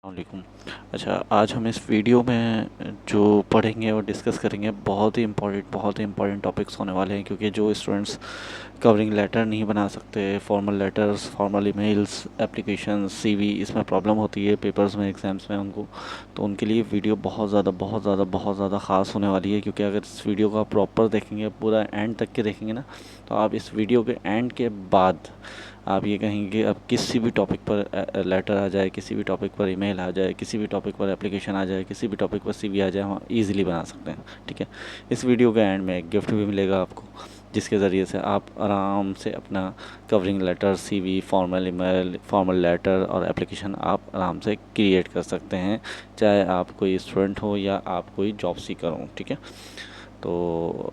वालेकुम। अच्छा, आज हम इस वीडियो में जो पढ़ेंगे और डिस्कस करेंगे बहुत ही इम्पोर्टेंट टॉपिक्स होने वाले हैं, क्योंकि जो स्टूडेंट्स कवरिंग लेटर नहीं बना सकते, formal letters, formal emails, application, CV, इसमें प्रॉब्लम होती है पेपर्स में, एग्ज़ाम्स में उनको, तो उनके लिए वीडियो बहुत ज़्यादा ख़ास होने वाली है। क्योंकि अगर इस वीडियो को आप प्रॉपर देखेंगे, पूरा एंड तक के देखेंगे ना, तो आप इस वीडियो के एंड के बाद आप ये कहेंगे, अब किसी भी टॉपिक पर लेटर आ जाए, किसी भी टॉपिक पर ईमेल आ जाए, किसी भी टॉपिक पर एप्लीकेशन आ जाए, किसी भी टॉपिक पर सीवी आ जाए, हम ईज़िली बना सकते हैं। ठीक है, इस वीडियो के एंड में एक गिफ्ट भी मिलेगा आपको, जिसके ज़रिए से आप आराम से अपना covering letter, CV, formal email, formal letter और एप्लीकेशन आप आराम से क्रिएट कर सकते हैं, चाहे आप कोई स्टूडेंट हो या आप कोई जॉब सीकर हो। ठीक है, तो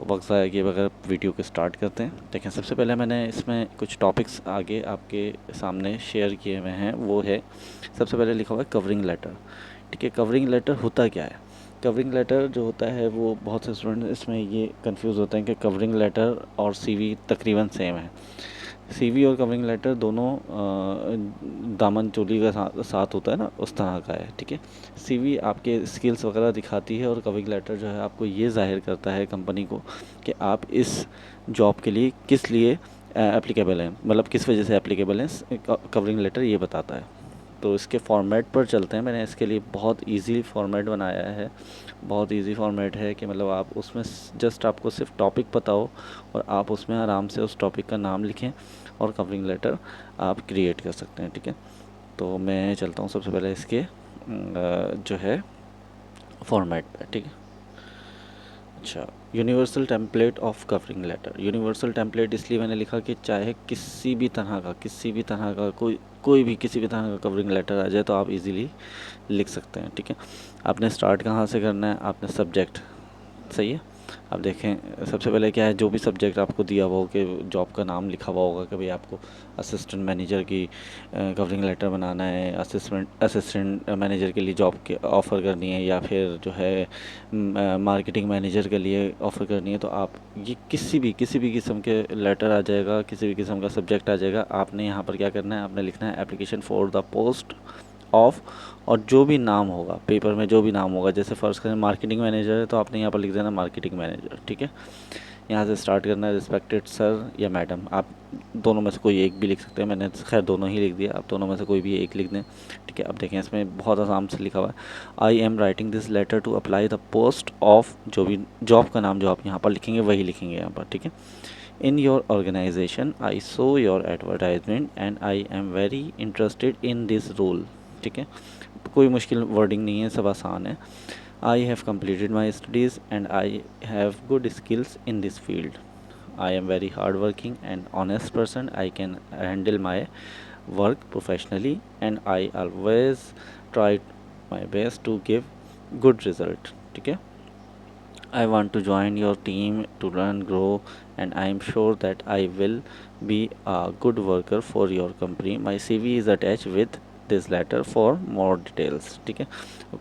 वक्त ज़ाया किए बगैर वीडियो को स्टार्ट करते हैं। देखें, सबसे पहले मैंने इसमें कुछ टॉपिक्स आगे आपके सामने शेयर किए हुए हैं। वो है, सबसे पहले लिखा हुआ है कवरिंग लेटर। ठीक है, कवरिंग लेटर होता क्या है? कवरिंग लेटर जो होता है, वो बहुत से स्टूडेंट इसमें ये कंफ्यूज होते हैं कि कवरिंग लेटर और सीवी तकरीबन सेम है। सीवी और कवरिंग लेटर दोनों दामन चोली का साथ होता है ना, उस तरह का है। ठीक है, सीवी आपके स्किल्स वगैरह दिखाती है, और कवरिंग लेटर जो है आपको ये जाहिर करता है कंपनी को कि आप इस जॉब के लिए किस लिए एप्लीकेबल हैं, मतलब किस वजह से एप्लीकेबल हैं। कवरिंग लेटर ये बताता है। तो इसके फॉर्मेट पर चलते हैं। मैंने इसके लिए बहुत इजी फॉर्मेट बनाया है। बहुत इजी फॉर्मेट है कि मतलब आप उसमें जस्ट आपको सिर्फ टॉपिक पता हो, और आप उसमें आराम से उस टॉपिक का नाम लिखें और कवरिंग लेटर आप क्रिएट कर सकते हैं। ठीक है, तो मैं चलता हूँ सबसे पहले इसके जो है फॉर्मेट पे। ठीक है, अच्छा, universal template of covering letter. Universal template इसलिए मैंने लिखा कि चाहे किसी भी तरह का कोई भी किसी भी तरह का कवरिंग लेटर आ जाए, तो आप इजीली लिख सकते हैं। ठीक है, आपने स्टार्ट कहाँ से करना है? आपने सब्जेक्ट, सही है। अब देखें, सबसे पहले क्या है, जो भी सब्जेक्ट आपको दिया हुआ हो, कि जॉब का नाम लिखा हुआ होगा कि भाई आपको असिस्टेंट मैनेजर की कवरिंग लेटर बनाना है, असिस्टेंट मैनेजर के लिए जॉब के ऑफ़र करनी है, या फिर जो है मार्केटिंग मैनेजर के लिए ऑफ़र करनी है, तो आप ये किसी भी किस्म के लेटर आ जाएगा, किसी भी किस्म का सब्जेक्ट आ जाएगा। आपने यहाँ पर क्या करना है, आपने लिखना है application for the post of, और जो भी नाम होगा पेपर में, जो भी नाम होगा, जैसे फ़र्ज़ करें मार्केटिंग मैनेजर है, तो आपने यहाँ पर लिख देना मार्केटिंग मैनेजर। ठीक है, यहाँ से स्टार्ट करना है, रिस्पेक्टेड सर या मैडम, आप दोनों में से कोई एक भी लिख सकते हैं। मैंने खैर दोनों ही लिख दिया, आप दोनों में से कोई भी एक लिख दें। ठीक है, अब देखें, इसमें बहुत आराम से लिखा हुआ है, I am writing this letter to apply the post of, जो भी जॉब का नाम जो आप यहाँ पर लिखेंगे वही लिखेंगे यहाँ पर। ठीक है, in your organisation I saw your advertisement and I am very interested in this role. ठीक है, कोई मुश्किल वर्डिंग नहीं है, सब आसान है। I have completed my studies and I have good skills in this field. I am very hardworking and honest person. I can handle my work professionally and I always try my best to give good result. ठीक है, I want to join your team to learn, grow, and I am sure that I will be a good worker for your company. My CV is attached with this letter for more details. ठीक है,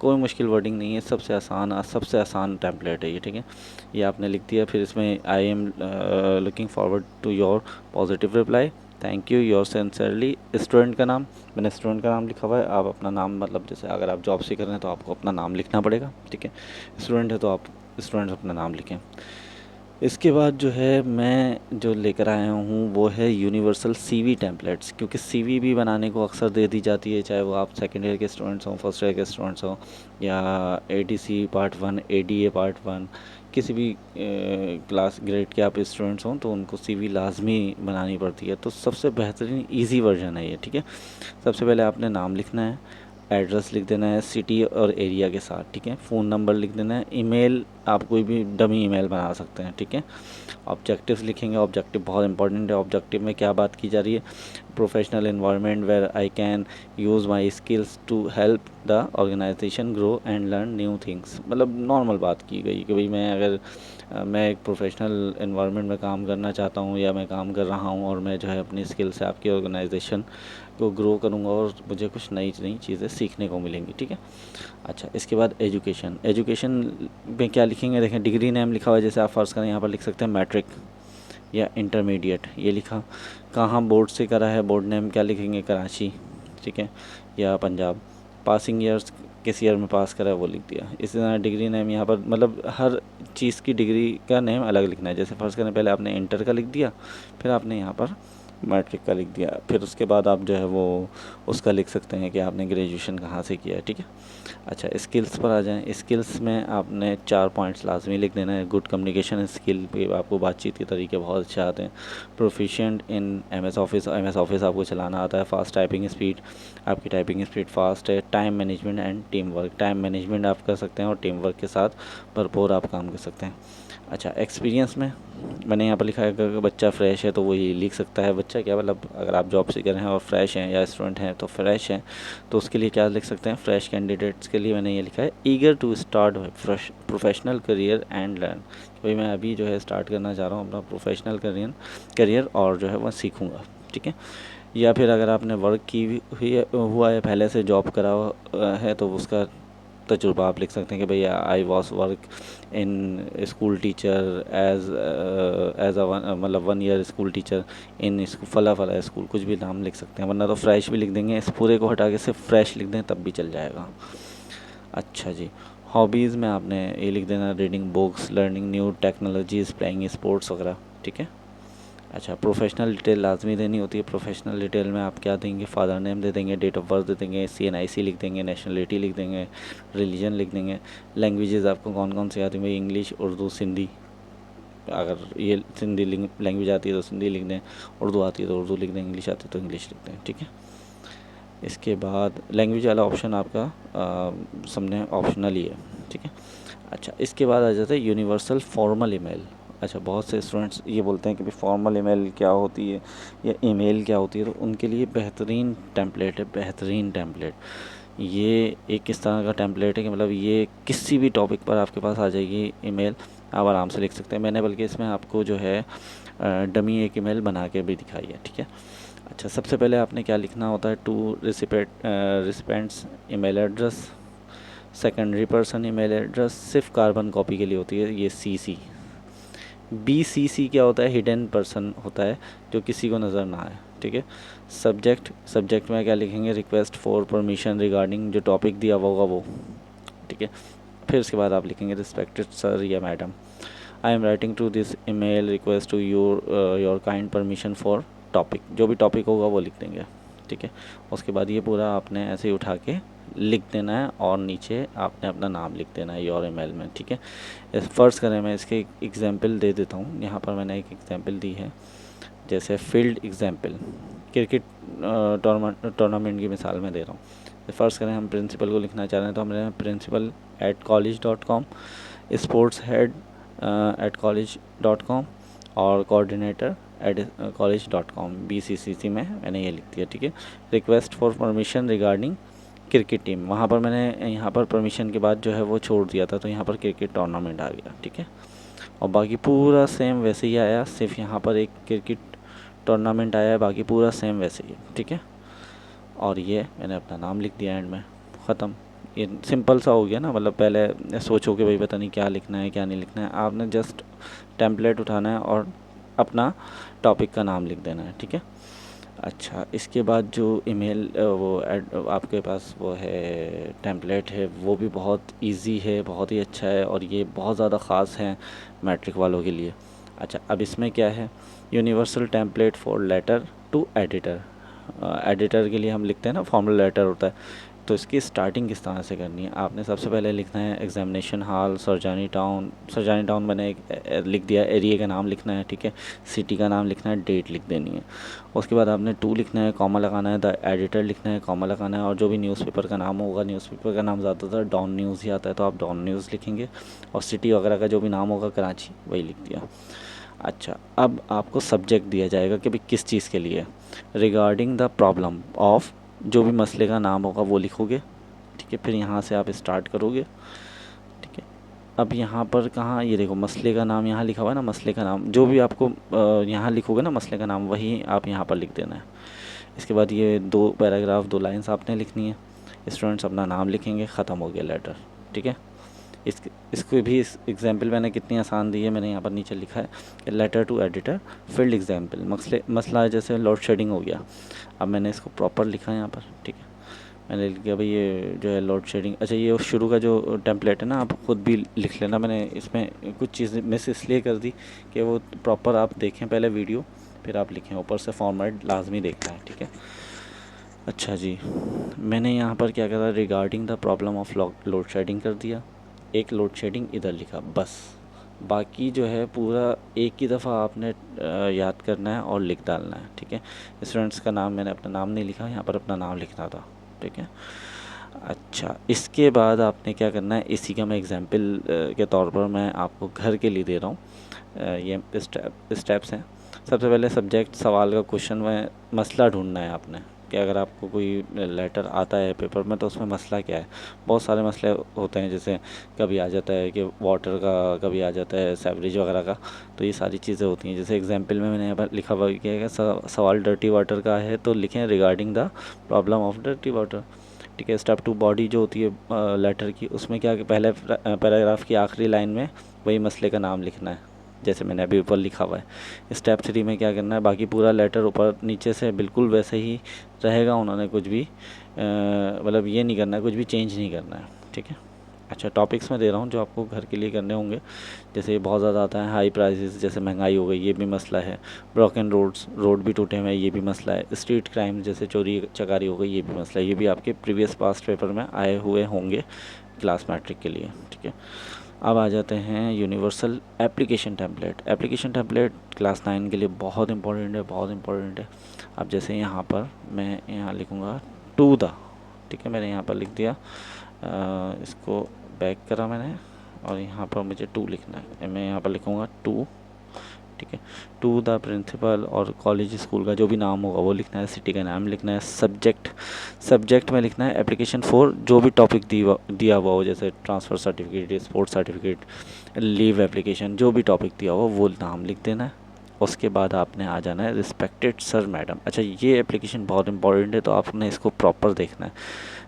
कोई मुश्किल wording नहीं है, सबसे आसान template है ये। ठीक है, ये आपने लिख दिया। फिर इसमें I am looking forward to your positive reply, thank you, your sincerely. Student का नाम, मैंने स्टूडेंट का नाम लिखा हुआ है। आप अपना नाम, मतलब जैसे अगर आप जॉब सीकर हैं तो आपको अपना नाम लिखना पड़ेगा। ठीक है, स्टूडेंट है तो आप स्टूडेंट अपना नाम लिखें। इसके बाद जो है मैं जो लेकर आया हूँ वो है यूनिवर्सल सीवी टेम्पलेट्स, क्योंकि सीवी भी बनाने को अक्सर दे दी जाती है, चाहे वो आप सेकेंड ईयर के स्टूडेंट्स हों, फर्स्ट ईयर के स्टूडेंट्स हों, या एडीसी पार्ट 1, एडीए पार्ट 1, किसी भी क्लास ग्रेड के आप स्टूडेंट्स हों, तो उनको सीवी लाजमी बनानी पड़ती है। तो सबसे बेहतरीन ईजी वर्जन है ये। ठीक है, सबसे पहले आपने नाम लिखना है, एड्रेस लिख देना है सिटी और एरिया के साथ। ठीक है, फ़ोन नंबर लिख देना है, ईमेल आप कोई भी डमी ईमेल बना सकते हैं। ठीक है, ऑब्जेक्टिव्स लिखेंगे। ऑब्जेक्टिव बहुत इंपॉर्टेंट है। ऑब्जेक्टिव में क्या बात की जा रही है, professional environment where I can use my skills to help the organisation grow and learn new things. मतलब नॉर्मल बात की गई कि भाई मैं अगर मैं एक प्रोफेशनल इन्वायरमेंट में काम करना चाहता हूँ, या मैं काम कर रहा हूँ, और मैं जो है अपनी स्किल से आपकी ऑर्गेनाइजेशन को ग्रो करूँगा, और मुझे कुछ नई नई चीज़ें सीखने को मिलेंगी। ठीक है, अच्छा, इसके बाद एजुकेशन में क्या लिखेंगे? देखें, डिग्री नेम लिखा हुआ है, जैसे आप फ़र्ज़ करें यहाँ पर लिख सकते हैं मैट्रिक या इंटरमीडिएट, ये लिखा। कहाँ बोर्ड से करा है, बोर्ड नेम क्या लिखेंगे? कराची, ठीक है, या पंजाब। पासिंग ईयर्स किस ईयर में पास करा है वो लिख दिया। इसी तरह डिग्री नेम यहाँ पर मतलब हर चीज़ की डिग्री का नेम अलग लिखना है। जैसे फर्स्ट करने पहले आपने इंटर का लिख दिया, फिर आपने यहाँ पर मैट्रिक का लिख दिया, फिर उसके बाद आप जो है वो उसका लिख सकते हैं कि आपने ग्रेजुएशन कहाँ से किया है, ठीक है। अच्छा, स्किल्स पर आ जाएं। स्किल्स में आपने 4 पॉइंट्स लाजमी लिख देना है। गुड कम्युनिकेशन स्किल पे आपको बातचीत के तरीके बहुत अच्छे आते हैं। Proficient in MS office, MS office आपको चलाना आता है। फास्ट टाइपिंग स्पीड, आपकी टाइपिंग स्पीड फास्ट है। Time management and team work, time management आप कर सकते हैं और टीम वर्क के साथ भरपूर आप काम कर सकते हैं। अच्छा, एक्सपीरियंस में मैंने यहाँ पर लिखा है कि बच्चा फ्रेश है तो वो ये लिख सकता है। बच्चा क्या मतलब, अगर आप जॉब सीकर हैं और फ्रेश हैं या स्टूडेंट हैं तो फ्रेश हैं, तो उसके लिए क्या लिख सकते हैं। फ्रेश कैंडिडेट्स के लिए मैंने ये लिखा है eager to start professional career and learn. भाई मैं अभी जो है स्टार्ट करना चाह रहा हूँ अपना प्रोफेशनल करियर और जो है वह सीखूँगा, ठीक है। या फिर अगर आपने वर्क की हुआ है, पहले से जॉब करा हुआ है, तो उसका तजुर्बा आप लिख सकते हैं कि भैया I was work in school teacher as a मतलब 1 ईयर स्कूल टीचर इन फला फला स्कूल, कुछ भी नाम लिख सकते हैं। वरना तो फ्रेश भी लिख देंगे, इस पूरे को हटा के सिर्फ फ्रेश लिख दें तब भी चल जाएगा। अच्छा जी, हॉबीज़ में आपने ये लिख देना reading books, learning new technologies, playing sports वगैरह, ठीक है। अच्छा, प्रोफेशनल डिटेल लाजमी देनी होती है। प्रोफेशनल डिटेल में आप क्या देंगे, फादर नेम दे देंगे, डेट ऑफ बर्थ दे देंगे, CNIC लिख देंगे, नेशनलिटी लिख देंगे, रिलीजन लिख देंगे। लैंग्वेजेस आपको कौन कौन सी आती हैं भाई, इंग्लिश, उर्दू, सिंधी। अगर ये सिंधी लैंग्वेज आती है तो सिंधी लिख दें, उर्दू आती है तो उर्दू लिख दें, इंग्लिश आती है तो इंग्लिश लिख दें, ठीक है। इसके बाद लैंग्वेज वाला ऑप्शन आपका सामने ऑप्शनल ही है, ठीक है। अच्छा, इसके बाद आ जाता है यूनिवर्सल फॉर्मल ईमेल। अच्छा, बहुत से स्टूडेंट्स ये बोलते हैं कि भाई फॉर्मल ईमेल क्या होती है या ईमेल क्या होती है, तो उनके लिए बेहतरीन टेम्पलेट है, बेहतरीन टेम्पलेट। ये एक किस तरह का टेम्पलेट है कि मतलब ये किसी भी टॉपिक पर आपके पास आ जाएगी ईमेल, आप आराम से लिख सकते हैं। मैंने बल्कि इसमें आपको जो है डमी एक ईमेल बना के भी दिखाई है, ठीक है। अच्छा, सबसे पहले आपने क्या लिखना होता है, to recipient's email address, secondary person email address सिर्फ कार्बन कॉपी के लिए होती है, ये CC। BCC क्या होता है, हिडन पर्सन होता है जो किसी को नज़र ना आए, ठीक है। सब्जेक्ट में क्या लिखेंगे, रिक्वेस्ट फॉर परमिशन रिगार्डिंग, जो टॉपिक दिया हुआ होगा वो, ठीक है। फिर उसके बाद आप लिखेंगे रिस्पेक्टेड सर या madam, I am writing to this email request to your kind permission for topic, जो भी टॉपिक होगा वो लिख देंगे, ठीक है। उसके बाद ये पूरा आपने ऐसे ही उठा के लिख देना है और नीचे आपने अपना नाम लिख देना है योर ईमेल में, ठीक है। इस फ़र्ज़ करें मैं इसके एग्जांपल दे देता हूँ, यहाँ पर मैंने एक एग्जांपल दी है, जैसे फील्ड एग्जांपल, क्रिकेट टूर्नामेंट की मिसाल मैं दे रहा हूँ। फ़र्ज़ करें हम प्रिंसिपल को लिखना चाह रहे हैं, तो हमने principal@college.com, स्पोर्ट्स हेड @college.com और कोऑर्डिनेटर @college.com, BCCC में मैंने ये लिख दिया, ठीक है। Request for permission regarding cricket team, वहाँ पर मैंने यहाँ पर परमिशन के बाद जो है वो छोड़ दिया था, तो यहाँ पर क्रिकेट टूर्नामेंट आ गया, ठीक है। और बाकी पूरा सेम वैसे ही आया, सिर्फ यहाँ पर एक क्रिकेट टूर्नामेंट आया है, बाकी पूरा सेम वैसे ही है, ठीक है। और ये मैंने अपना नाम लिख दिया एंड में, ख़त्म। ये सिंपल सा हो गया ना, मतलब पहले सोचो कि भाई पता नहीं क्या लिखना है क्या नहीं लिखना है, आपने जस्ट टेम्पलेट उठाना है और अपना टॉपिक का नाम लिख देना है, ठीक है। अच्छा, इसके बाद जो ईमेल आपके पास वो है टेम्पलेट है, वो भी बहुत इजी है, बहुत ही अच्छा है और ये बहुत ज़्यादा ख़ास है मैट्रिक वालों के लिए। अच्छा, अब इसमें क्या है, universal template for letter to editor. Editor के लिए हम लिखते हैं ना, फॉर्मल लेटर होता है, तो इसकी स्टार्टिंग किस तरह से करनी है, आपने सबसे पहले लिखना है एग्जामिनेशन हॉल सरजानी टाउन मैंने एक लिख दिया, एरिया का नाम लिखना है, ठीक है। सिटी का नाम लिखना है, डेट लिख देनी है। उसके बाद आपने टू लिखना है, कॉमा लगाना है, द एडिटर लिखना है, कॉमा लगाना है, और जो भी न्यूज़पेपर का नाम होगा, न्यूज़पेपर का नाम ज़्यादातर डॉन न्यूज़ ही आता है तो आप डॉन न्यूज़ लिखेंगे, और सिटी वगैरह का जो भी नाम होगा कराची, वही लिख दिया। अच्छा, अब आपको सब्जेक्ट दिया जाएगा कि भाई किस चीज़ के लिए, रिगार्डिंग द प्रॉब्लम ऑफ, जो भी मसले का नाम होगा वो लिखोगे, ठीक है। फिर यहाँ से आप स्टार्ट करोगे, ठीक है। अब यहाँ पर कहाँ, ये देखो मसले का नाम यहाँ लिखा हुआ है ना, मसले का नाम जो भी आपको यहाँ लिखोगे ना मसले का नाम, वही आप यहाँ पर लिख देना है। इसके बाद ये 2 पैराग्राफ 2 लाइन्स आपने लिखनी है, स्टूडेंट्स अपना नाम लिखेंगे, ख़त्म हो गया लेटर, ठीक है। इसको भी, इस एग्जाम्पल मैंने कितनी आसान दी है, मैंने यहाँ पर नीचे लिखा है letter to editor field example, मसला है जैसे लोड शेडिंग हो गया, अब मैंने इसको प्रॉपर लिखा है यहाँ पर, ठीक है। मैंने लिख दिया भाई ये जो है लोड शेडिंग। अच्छा, ये शुरू का जो टेम्पलेट है ना, आप खुद भी लिख लेना। मैंने इसमें कुछ चीज़ें मिस इसलिए कर दी कि वो प्रॉपर आप देखें पहले वीडियो, फिर आप लिखें। ऊपर से फॉर्मेट लाजमी देखना है, ठीक है। अच्छा जी, मैंने यहाँ पर क्या करा, regarding the problem of load shedding कर दिया, एक लोड शेडिंग इधर लिखा बस। बाकी जो है पूरा एक ही दफ़ा आपने याद करना है और लिख डालना है, ठीक है। स्टूडेंट्स का नाम मैंने अपना नाम नहीं लिखा, यहाँ पर अपना नाम लिखना था, ठीक है। अच्छा, इसके बाद आपने क्या करना है, इसी का मैं एग्जांपल के तौर पर मैं आपको घर के लिए दे रहा हूँ। ये स्टेप्स हैं। सबसे पहले सब्जेक्ट सवाल का क्वेश्चन में मसला ढूंढना है आपने, कि अगर आपको कोई लेटर आता है पेपर में तो उसमें मसला क्या है। बहुत सारे मसले होते हैं, जैसे कभी आ जाता है कि वाटर का, कभी आ जाता है सेवरेज वगैरह का। तो ये सारी चीज़ें होती हैं। जैसे एग्जांपल में मैंने यहाँ पर लिखा हुआ क्या है, सवाल डर्टी वाटर का है तो लिखें regarding the problem of dirty water, ठीक है। स्टेप 2 बॉडी जो होती है लेटर की, उसमें क्या कि पहले पैराग्राफ की आखिरी लाइन में वही मसले का नाम लिखना है, जैसे मैंने अभी ऊपर लिखा हुआ है। स्टेप 3 में क्या करना है, बाकी पूरा लेटर ऊपर नीचे से बिल्कुल वैसे ही रहेगा, उन्होंने कुछ भी मतलब ये नहीं करना है, कुछ भी चेंज नहीं करना है, ठीक है। अच्छा, टॉपिक्स मैं दे रहा हूँ जो आपको घर के लिए करने होंगे। जैसे बहुत ज़्यादा आता है हाई प्राइसेस, जैसे महंगाई हो गई, ये भी मसला है। ब्रोकन रोड्स, रोड भी टूटे हुए हैं, ये भी मसला है। स्ट्रीट क्राइम जैसे चोरी चकारी हो गई, ये भी मसला है। ये भी आपके प्रीवियस पास्ट पेपर में आए हुए होंगे क्लास मैट्रिक के लिए, ठीक है। अब आ जाते हैं universal application template. Application template class 9 के लिए बहुत इंपॉर्टेंट है, बहुत इंपॉर्टेंट है। अब जैसे यहाँ पर मैं यहाँ लिखूँगा टू द, ठीक है, मैंने यहाँ पर लिख दिया, इसको बैक करा मैंने, और यहाँ पर मुझे टू लिखना है। मैं यहाँ पर लिखूँगा टू, ठीक है। टू द प्रिंसिपल, और कॉलेज स्कूल का जो भी नाम होगा वो लिखना है, सिटी का नाम लिखना है। सब्जेक्ट में लिखना है एप्लीकेशन फॉर जो भी टॉपिक दिया हुआ हो, जैसे transfer certificate, sports certificate, leave application, जो भी टॉपिक दिया हुआ वो नाम लिख देना है। उसके बाद आपने आ जाना है रिस्पेक्टेड सर मैडम। अच्छा, ये एप्लीकेशन बहुत इंपॉर्टेंट है, तो आपने इसको प्रॉपर देखना है।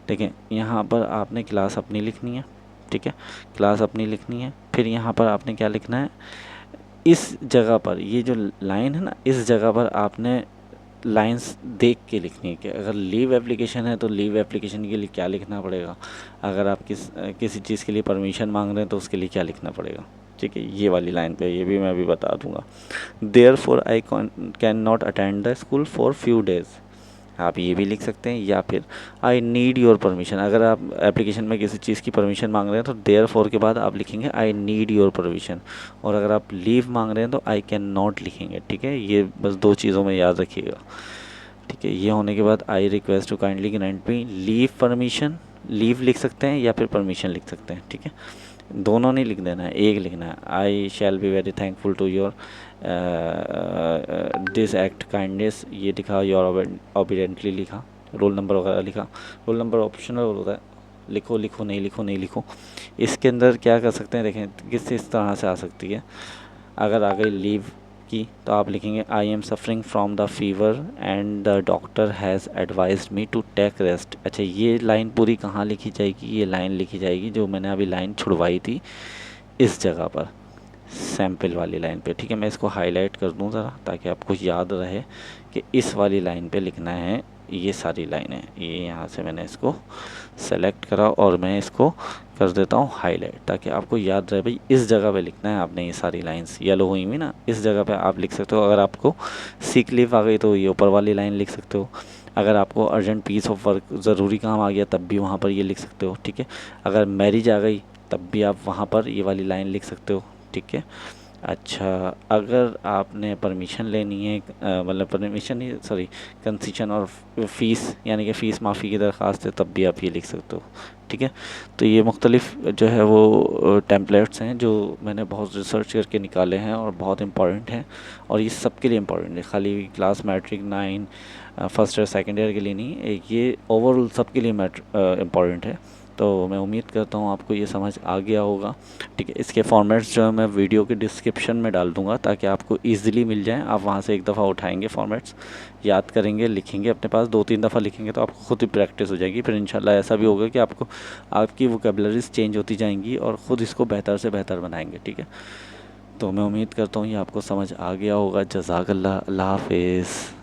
देखें, यहाँ पर आपने क्लास अपनी लिखनी है, ठीक है, क्लास अपनी लिखनी है। फिर यहाँ पर आपने क्या लिखना है, इस जगह पर ये जो लाइन है ना, इस जगह पर आपने लाइंस देख के लिखनी है कि अगर लीव एप्लीकेशन है तो लीव एप्लीकेशन के लिए क्या लिखना पड़ेगा, अगर आप किसी चीज़ के लिए परमिशन मांग रहे हैं तो उसके लिए क्या लिखना पड़ेगा, ठीक है। ये वाली लाइन पे ये भी मैं अभी बता दूंगा। Therefore I can not attend the school for few days, आप ये भी लिख सकते हैं। या फिर आई नीड योर परमिशन, अगर आप एप्लीकेशन में किसी चीज़ की परमिशन मांग रहे हैं तो देयर फॉर के बाद आप लिखेंगे आई नीड योर परमिशन। और अगर आप लीव मांग रहे हैं तो आई कैन नॉट लिखेंगे, ठीक है। ये बस दो चीज़ों में याद रखिएगा, ठीक है। ये होने के बाद I request to kindly grant me leave permission, leave लिख सकते हैं या फिर परमिशन लिख सकते हैं, ठीक है। दोनों नहीं लिख देना है, एक लिखना है। I shall be very thankful to your this act kindness, ये लिखा। योर ओबीडियंटली लिखा। रोल नंबर वगैरह लिखा। रोल नंबर ऑप्शनल होता है, लिखो लिखो नहीं लिखो नहीं लिखो। इसके अंदर क्या कर सकते हैं, देखें किस तरह से आ सकती है। अगर आ गई लीव की तो आप लिखेंगे I am suffering from the fever and the doctor has advised me to take rest. अच्छा, ये लाइन पूरी कहाँ लिखी जाएगी, ये लाइन लिखी जाएगी जो मैंने अभी लाइन छुड़वाई थी इस जगह पर, सैम्पल वाली लाइन पे, ठीक है। मैं इसको हाईलाइट कर दूँ ज़रा ताकि आपको याद रहे कि इस वाली लाइन पे लिखना है। ये सारी लाइनें, ये यहाँ से मैंने इसको सेलेक्ट करा और मैं इसको कर देता हूँ हाईलाइट, ताकि आपको याद रहे भाई इस जगह पे लिखना है आपने। ये सारी लाइंस येलो हुई हुई ना, इस जगह पे आप लिख सकते हो। अगर आपको सीक लीव आ गई तो ये ऊपर वाली लाइन लिख सकते हो। अगर आपको अर्जेंट पीस ऑफ वर्क, ज़रूरी काम आ गया तब भी वहाँ पर ये लिख सकते हो, ठीक है। अगर मैरिज आ गई तब भी आप वहाँ पर ये वाली लाइन लिख सकते हो, ठीक है। अच्छा, अगर आपने परमिशन लेनी है, मतलब परमिशन नहीं, सॉरी, कंसेशन और फ़ीस, यानी कि फ़ीस माफ़ी की दरख्वास्त है, तब भी आप ये लिख सकते हो, ठीक है। तो ये मुख्तलिफ जो है वो टेम्पलेट्स हैं जो मैंने बहुत रिसर्च करके निकाले हैं और बहुत इंपॉर्टेंट हैं। और ये सब के लिए इंपॉर्टेंट है, खाली class matric 9 first year second year के लिए नहीं, ये ओवरऑल सब के लिए इम्पॉर्टेंट है। तो मैं उम्मीद करता हूँ आपको ये समझ आ गया होगा, ठीक है। इसके फॉर्मेट्स जो है मैं वीडियो के डिस्क्रिप्शन में डाल दूँगा ताकि आपको इजीली मिल जाएं। आप वहाँ से एक दफ़ा उठाएंगे फॉर्मेट्स, याद करेंगे, लिखेंगे अपने पास, 2-3 दफ़ा लिखेंगे तो आपको खुद ही प्रैक्टिस हो जाएगी। फिर इंशाल्लाह ऐसा भी होगा कि आपको आपकी वोकेबलरीज चेंज होती जाएंगी और ख़ुद इसको बेहतर से बेहतर बनाएंगे, ठीक है। तो मैं उम्मीद करता हूँ ये आपको समझ आ गया होगा। जज़ाकल्लाह, अल्लाह हाफ़िज़।